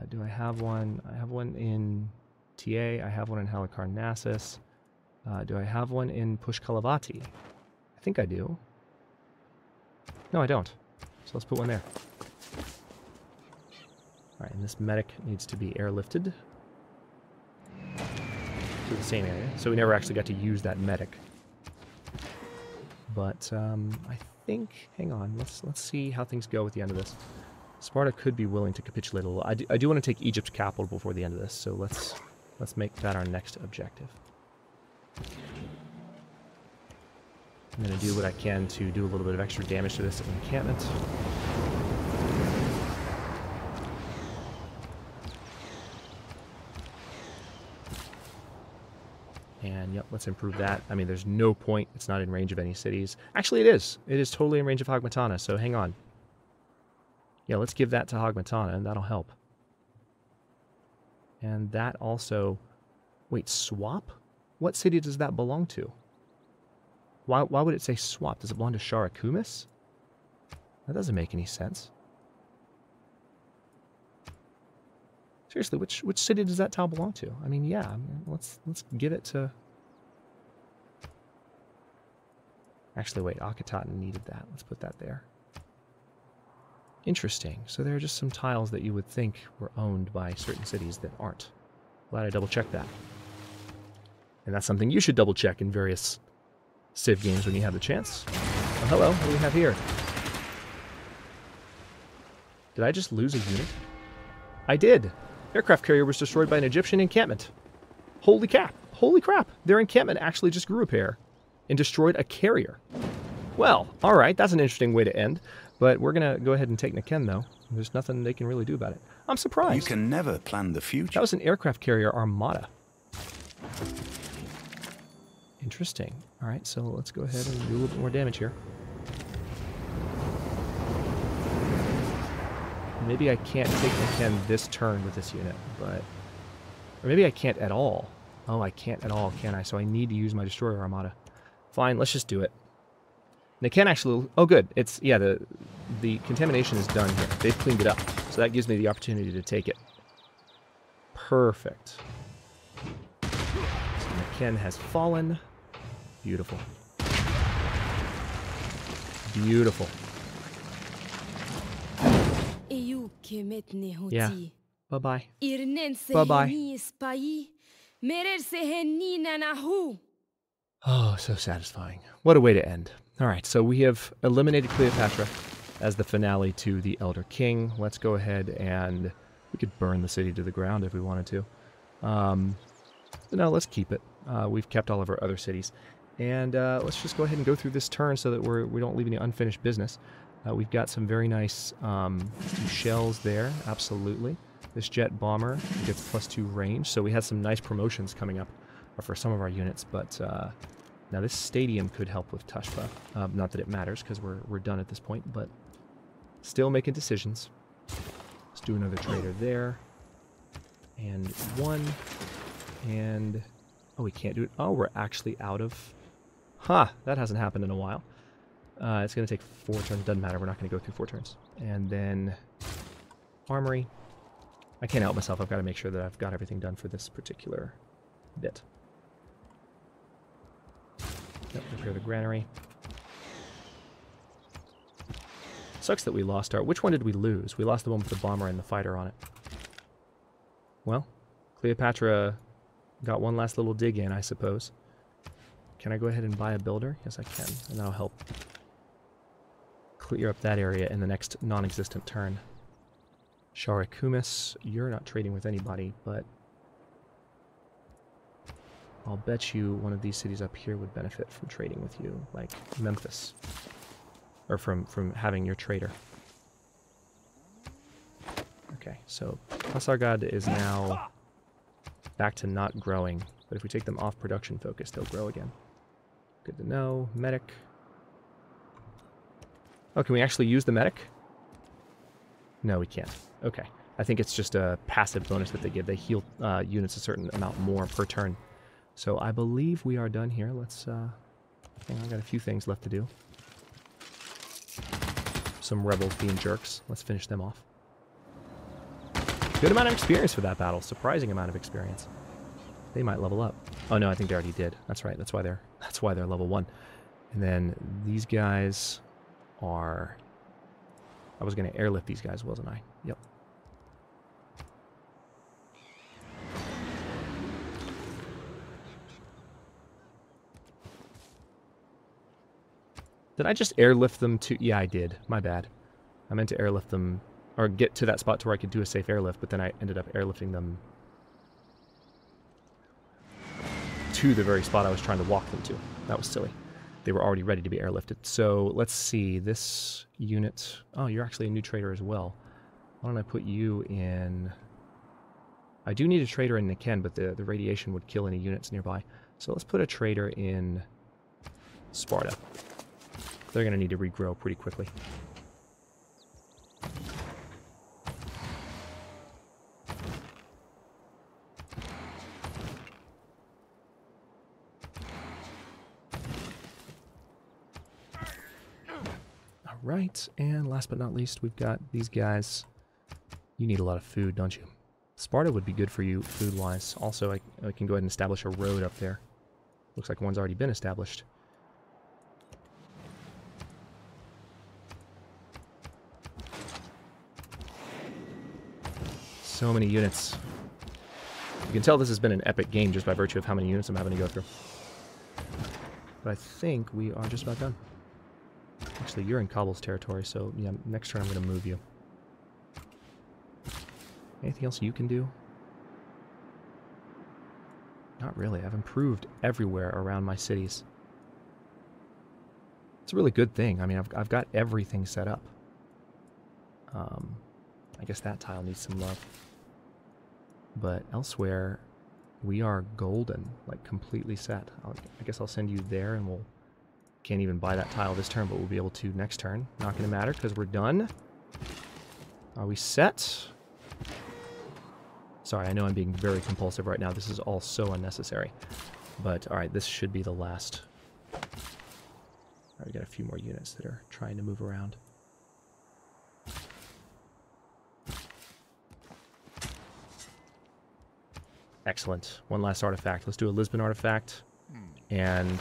Do I have one? I have one in TA. I have one in Halicarnassus. Do I have one in Pushkalavati? I think I do. No, I don't. So let's put one there. Alright, and this medic needs to be airlifted to the same area. So we never actually got to use that medic. But I think... Hang on, let's see how things go at the end of this. Sparta could be willing to capitulate a little. I do want to take Egypt's capital before the end of this, so let's make that our next objective. I'm going to do what I can to do a little bit of extra damage to this encampment. And yep, let's improve that. I mean, there's no point. It's not in range of any cities. Actually, it is. It is totally in range of Hagmatana, so hang on. Yeah, let's give that to Hagmatana, and that'll help. And that also... Wait, swap? What city does that belong to? Why would it say swap? Does it belong to Sharakumis? That doesn't make any sense. Seriously, which city does that tile belong to? I mean, yeah, let's give it to... Actually, wait, Akhetaten needed that. Let's put that there. Interesting. So there are just some tiles that you would think were owned by certain cities that aren't. Glad I double-checked that. And that's something you should double-check in various Civ games when you have the chance. Oh, hello, what do we have here? Did I just lose a unit? I did! Aircraft carrier was destroyed by an Egyptian encampment. Holy crap. Holy crap. Their encampment actually just grew a pair and destroyed a carrier. Well, all right. That's an interesting way to end. But we're going to go ahead and take Niken, though. There's nothing they can really do about it. I'm surprised. You can never plan the future. That was an aircraft carrier armada. Interesting. All right, so let's go ahead and do a little bit more damage here. Maybe I can't take Niken this turn with this unit, but... Or maybe I can't at all. Oh, I can't at all, can I? So I need to use my destroyer armada. Fine, let's just do it. Niken actually... Oh, good. It's... Yeah, the contamination is done here. They've cleaned it up. So that gives me the opportunity to take it. Perfect. So Niken has fallen. Beautiful. Beautiful. Yeah. Bye-bye. Bye-bye. Oh, so satisfying. What a way to end. All right, so we have eliminated Cleopatra as the finale to the Elder King. Let's go ahead and... We could burn the city to the ground if we wanted to. No, let's keep it. We've kept all of our other cities. And let's just go ahead and go through this turn so that we don't leave any unfinished business. We've got some very nice shells there, absolutely. This jet bomber gets +2 range, so we had some nice promotions coming up for some of our units, but now this stadium could help with Tashba. Not that it matters, because we're done at this point, but still making decisions. Let's do another trader there. And 1. And... Oh, we can't do it. Oh, we're actually out of... That hasn't happened in a while. It's going to take 4 turns. Doesn't matter. We're not going to go through 4 turns. And then... Armory. I can't help myself. I've got to make sure that I've got everything done for this particular bit. Yep, repair the granary. Sucks that we lost our... Which one did we lose? We lost the one with the bomber and the fighter on it. Well, Cleopatra got one last little dig in, I suppose. Can I go ahead and buy a builder? Yes, I can. And that'll help clear up that area in the next non-existent turn. Sharikumis, you're not trading with anybody, but I'll bet you one of these cities up here would benefit from trading with you, like Memphis. Or from having your trader. Okay, so Pasargad is now back to not growing, but if we take them off production focus, they'll grow again. Good to know. Medic. Oh, can we actually use the medic? No, we can't. Okay. I think it's just a passive bonus that they give. They heal units a certain amount more per turn. So I believe we are done here. Let's, hang on, I've got a few things left to do. Some rebels being jerks. Let's finish them off. Good amount of experience for that battle. Surprising amount of experience. They might level up. Oh no, I think they already did. That's right. That's why they're level 1. And then these guys are... I was going to airlift these guys, wasn't I? Yep. Did I just airlift them to... Yeah, I did. My bad. I meant to airlift them, or get to that spot to where I could do a safe airlift, but then I ended up airlifting them to the very spot I was trying to walk them to. That was silly. They were already ready to be airlifted. So let's see. This unit... Oh, you're actually a new trader as well. Why don't I put you in... I do need a trader in Niken, but the radiation would kill any units nearby. So let's put a trader in Sparta. They're going to need to regrow pretty quickly. Right, and last but not least, we've got these guys. You need a lot of food, don't you? Sparta would be good for you food-wise. Also, I can go ahead and establish a road up there. Looks like one's already been established. So many units. You can tell this has been an epic game just by virtue of how many units I'm having to go through. But I think we are just about done. Actually, you're in Kabil's territory, so yeah, next turn I'm going to move you. Anything else you can do? Not really. I've improved everywhere around my cities. It's a really good thing. I mean, I've got everything set up. I guess that tile needs some love. But elsewhere, we are golden, like completely set. I guess I'll send you there, and we'll... Can't even buy that tile this turn, but we'll be able to next turn. Not going to matter, because we're done. Are we set? Sorry, I know I'm being very compulsive right now. This is all so unnecessary. But, alright, this should be the last. Alright, we got a few more units that are trying to move around. Excellent. One last artifact. Let's do a Lisbon artifact. And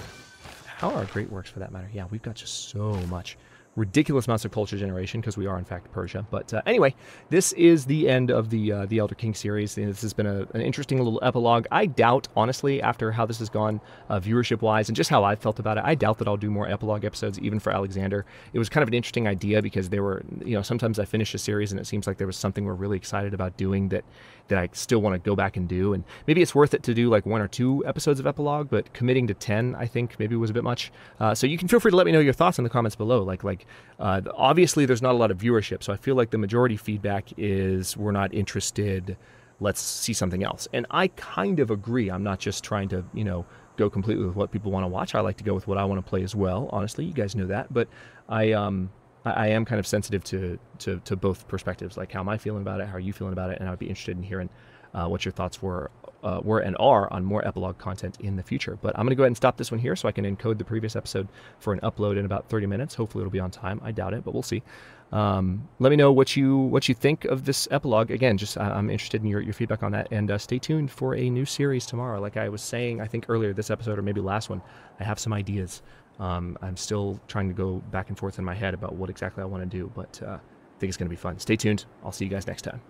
how are Great Works, for that matter? Yeah, we've got just so much. Ridiculous amounts of culture generation, because we are, in fact, Persia. But anyway, this is the end of the Elder King series. This has been an interesting little epilogue. I doubt, honestly, after how this has gone viewership-wise and just how I felt about it, I doubt that I'll do more epilogue episodes, even for Alexander. It was kind of an interesting idea, because they were, you know, sometimes I finish a series and it seems like there was something we're really excited about doing that I still want to go back and do. And maybe it's worth it to do like 1 or 2 episodes of epilogue, but committing to 10, I think, maybe was a bit much. So you can feel free to let me know your thoughts in the comments below. Obviously, there's not a lot of viewership, so I feel like the majority feedback is we're not interested, let's see something else. And I kind of agree. I'm not just trying to, you know, go completely with what people want to watch. I like to go with what I want to play as well, honestly. You guys know that. But I am kind of sensitive to both perspectives, like how am I feeling about it, how are you feeling about it, and I'd be interested in hearing what your thoughts were and are on more epilogue content in the future. But I'm going to go ahead and stop this one here so I can encode the previous episode for an upload in about 30 minutes. Hopefully it'll be on time. I doubt it, but we'll see. Let me know what you think of this epilogue. Again, just I'm interested in your feedback on that. And stay tuned for a new series tomorrow. Like I was saying, I think earlier this episode or maybe last one, I have some ideas. I'm still trying to go back and forth in my head about what exactly I want to do, but I think it's going to be fun. Stay tuned. I'll see you guys next time.